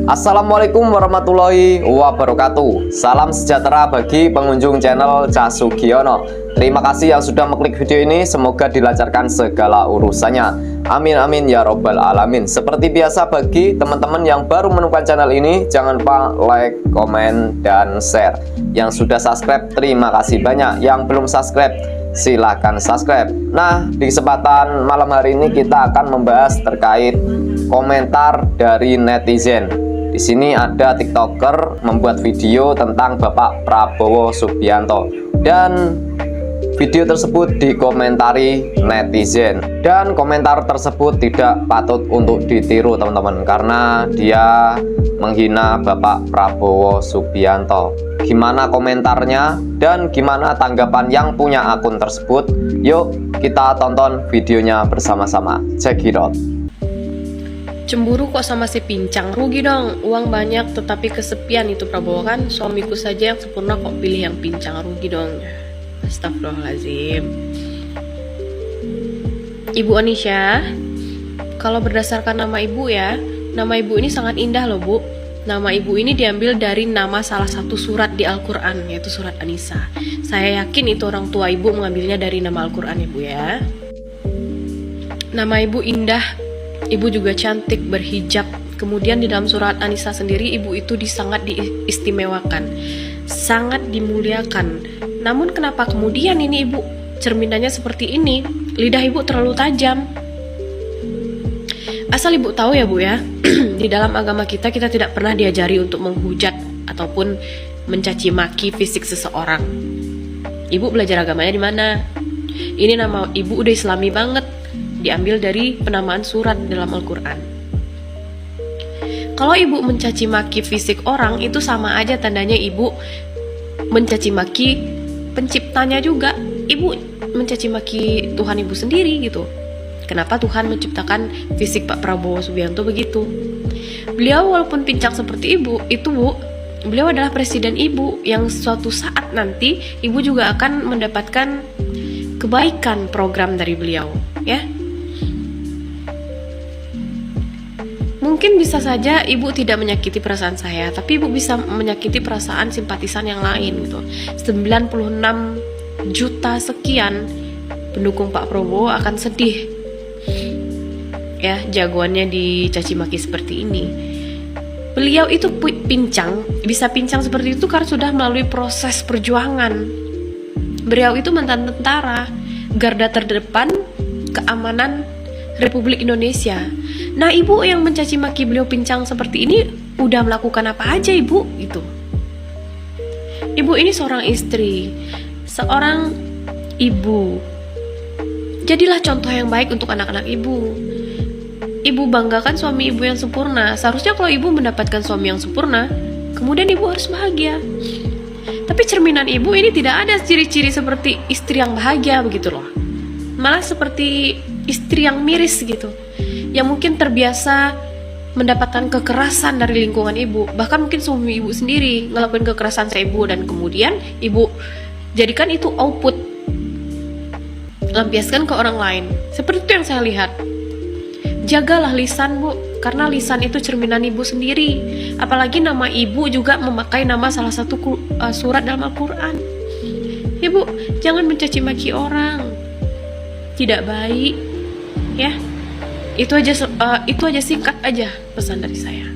Assalamualaikum warahmatullahi wabarakatuh. Salam sejahtera bagi pengunjung channel Cak Sugiono. Terima kasih yang sudah mengklik video ini. Semoga dilancarkan segala urusannya. Amin amin ya robbal alamin. Seperti biasa, bagi teman-teman yang baru menemukan channel ini, jangan lupa like, komen, dan share. Yang sudah subscribe, terima kasih banyak. Yang belum subscribe, silahkan subscribe. Nah, di kesempatan malam hari ini kita akan membahas terkait komentar dari netizen. Di sini ada TikToker membuat video tentang Bapak Prabowo Subianto, dan video tersebut dikomentari netizen, dan komentar tersebut tidak patut untuk ditiru teman-teman, karena dia menghina Bapak Prabowo Subianto. Gimana komentarnya dan gimana tanggapan yang punya akun tersebut? Yuk kita tonton videonya bersama-sama. Check it out. Cemburu kok sama si pincang, rugi dong, uang banyak tetapi kesepian itu Prabowo kan, suamiku saja yang sempurna kok pilih yang pincang, rugi dong. Astagfirullahaladzim. Ibu Anisha, kalau berdasarkan nama ibu ya, nama ibu ini sangat indah loh bu. Nama ibu ini diambil dari nama salah satu surat di Al-Quran, yaitu surat An-Nisa. Saya yakin itu orang tua ibu mengambilnya dari nama Al-Quran ibu ya. Nama ibu indah, ibu juga cantik, berhijab. Kemudian di dalam surat An-Nisa sendiri, ibu itu sangat diistimewakan, sangat dimuliakan. Namun kenapa kemudian ini ibu cerminannya seperti ini? Lidah ibu terlalu tajam. Asal ibu tahu ya bu ya, di dalam agama kita tidak pernah diajari untuk menghujat ataupun mencaci maki fisik seseorang. Ibu belajar agamanya di mana? Ini nama ibu udah islami banget, diambil dari penamaan surat dalam Al-Quran. Kalau ibu mencaci maki fisik orang, itu sama aja tandanya ibu mencaci maki penciptanya juga. Ibu mencaci maki Tuhan ibu sendiri gitu. Kenapa Tuhan menciptakan fisik Pak Prabowo Subianto begitu? Beliau walaupun pincang seperti ibu, itu bu, beliau adalah presiden ibu, yang suatu saat nanti ibu juga akan mendapatkan kebaikan program dari beliau, ya. Mungkin bisa saja ibu tidak menyakiti perasaan saya, tapi ibu bisa menyakiti perasaan simpatisan yang lain gitu. 96 juta sekian pendukung Pak Prabowo akan sedih ya jagoannya dicaci maki seperti ini. Beliau itu pincang, bisa pincang seperti itu karena sudah melalui proses perjuangan. Beliau itu mantan tentara, garda terdepan keamanan Republik Indonesia. Nah ibu yang mencaci maki beliau pincang seperti ini udah melakukan apa aja ibu gitu. Ibu ini seorang istri, seorang ibu. Jadilah contoh yang baik untuk anak-anak ibu. Ibu banggakan suami ibu yang sempurna. Seharusnya kalau ibu mendapatkan suami yang sempurna, kemudian ibu harus bahagia. Tapi cerminan ibu ini tidak ada ciri-ciri seperti istri yang bahagia begitu loh. Malah seperti istri yang miris gitu, yang mungkin terbiasa mendapatkan kekerasan dari lingkungan ibu. Bahkan mungkin suami ibu sendiri ngelakuin kekerasan ke ibu, dan kemudian ibu jadikan itu output, lampiaskan ke orang lain. Seperti itu yang saya lihat. Jagalah lisan bu, karena lisan itu cerminan ibu sendiri. Apalagi nama ibu juga memakai nama salah satu surat dalam Al-Quran. Ya bu, jangan mencaci maki orang, tidak baik ya. Itu aja singkat aja pesan dari saya.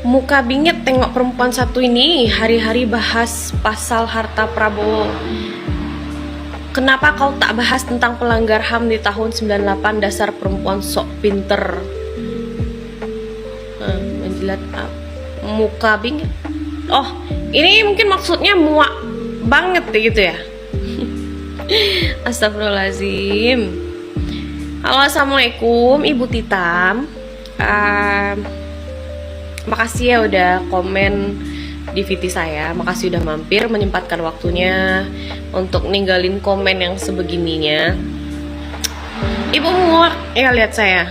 Muka bingit tengok perempuan satu ini hari-hari bahas pasal harta Prabowo. Kenapa kau tak bahas tentang pelanggar HAM di tahun 98, dasar perempuan sok pinter? Menjilat muka bingit. Oh, ini mungkin maksudnya muak banget gitu ya. Astagfirullahaladzim. Halo, assalamualaikum Ibu Titam. Makasih ya udah komen di VT saya. Makasih udah mampir, menyempatkan waktunya untuk ninggalin komen yang sebegininya. Ibu muak ya lihat saya.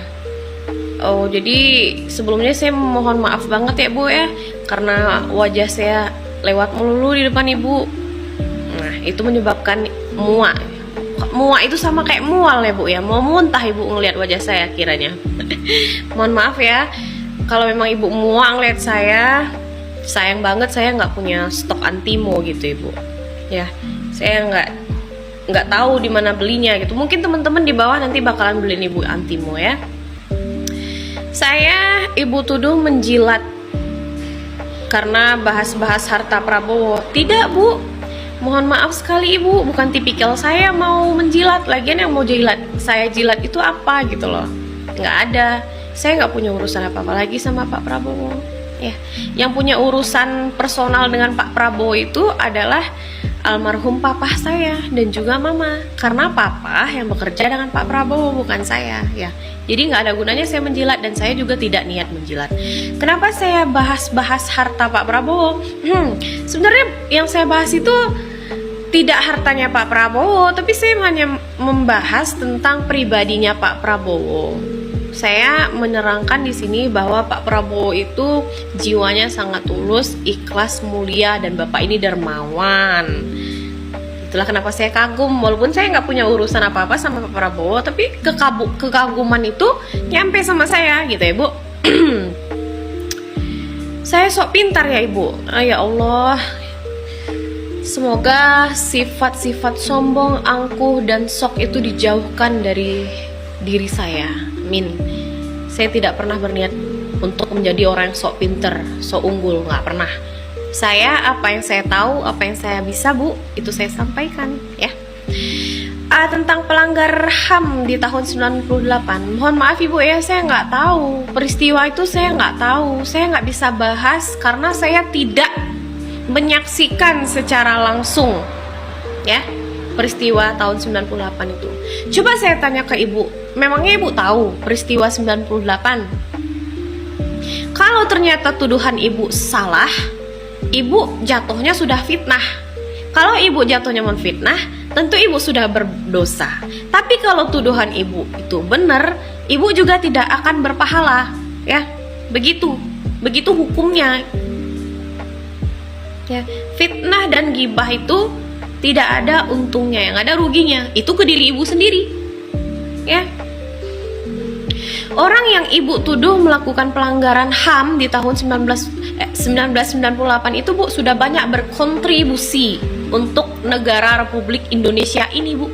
Oh, jadi sebelumnya saya mohon maaf banget ya Bu ya, karena wajah saya lewat melulu di depan Ibu. Nah, itu menyebabkan muak. Muak itu sama kayak mual ya Bu ya. Mau muntah Ibu ngelihat wajah saya kiranya. Mohon maaf ya. Kalau memang Ibu muak ngelihat saya, sayang banget saya nggak punya stok Antimo gitu Ibu. Ya, saya nggak tahu di mana belinya gitu. Mungkin teman-teman di bawah nanti bakalan beliin Ibu Antimo ya. Saya Ibu tuduh menjilat karena bahas-bahas harta Prabowo. Tidak Bu. Mohon maaf sekali Ibu, bukan tipikal saya mau menjilat. Lagian yang mau saya jilat itu apa gitu loh. Nggak ada. Saya nggak punya urusan apa-apa lagi sama Pak Prabowo. Ya, yang punya urusan personal dengan Pak Prabowo itu adalah almarhum papa saya dan juga mama. Karena papa yang bekerja dengan Pak Prabowo, bukan saya. Ya, jadi nggak ada gunanya saya menjilat dan saya juga tidak niat menjilat. Kenapa saya bahas-bahas harta Pak Prabowo? Sebenarnya yang saya bahas itu tidak hartanya Pak Prabowo, tapi saya hanya membahas tentang pribadinya Pak Prabowo. Saya menerangkan di sini bahwa Pak Prabowo itu jiwanya sangat tulus, ikhlas, mulia, dan Bapak ini dermawan. Itulah kenapa saya kagum, walaupun saya nggak punya urusan apa-apa sama Pak Prabowo, tapi kekaguman itu nyampe sama saya gitu ya Bu. Saya sok pintar ya Ibu. Ya Allah. Semoga sifat-sifat sombong, angkuh, dan sok itu dijauhkan dari diri saya. Amin. Saya tidak pernah berniat untuk menjadi orang yang sok pinter, sok unggul, nggak pernah. Saya apa yang saya tahu, apa yang saya bisa Bu, itu saya sampaikan ya. Tentang pelanggar HAM di tahun 98, mohon maaf Ibu ya, saya nggak tahu peristiwa itu, saya nggak tahu, saya nggak bisa bahas karena saya tidak menyaksikan secara langsung ya peristiwa tahun 98 itu. Coba saya tanya ke Ibu, memangnya Ibu tahu peristiwa 98? Kalau ternyata tuduhan Ibu salah, Ibu jatuhnya sudah fitnah. Kalau Ibu jatuhnya menfitnah, tentu Ibu sudah berdosa. Tapi kalau tuduhan Ibu itu benar, Ibu juga tidak akan berpahala ya. Begitu hukumnya. Ya, fitnah dan gibah itu tidak ada untungnya, yang ada ruginya. Itu ke diri Ibu sendiri. Ya. Orang yang Ibu tuduh melakukan pelanggaran HAM di tahun 1998 itu Bu sudah banyak berkontribusi untuk negara Republik Indonesia ini Bu.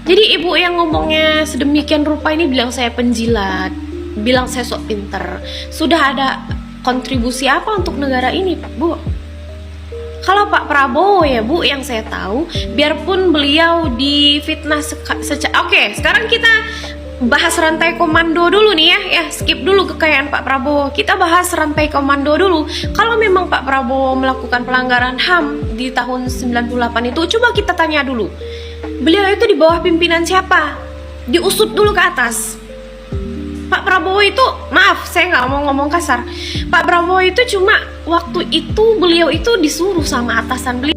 Jadi Ibu yang ngomongnya sedemikian rupa ini bilang saya penjilat, bilang saya sok pinter. Sudah ada kontribusi apa untuk negara ini Bu? Kalau Pak Prabowo ya Bu, yang saya tahu, biarpun beliau difitnah Oke, sekarang kita bahas rantai komando dulu nih ya, skip dulu kekayaan Pak Prabowo. Kita bahas rantai komando dulu. Kalau memang Pak Prabowo melakukan pelanggaran HAM di tahun 98 itu, coba kita tanya dulu. Beliau itu di bawah pimpinan siapa? Diusut dulu ke atas. Pak Prabowo itu, maaf saya nggak mau ngomong kasar, Pak Prabowo itu cuma waktu itu beliau itu disuruh sama atasan beliau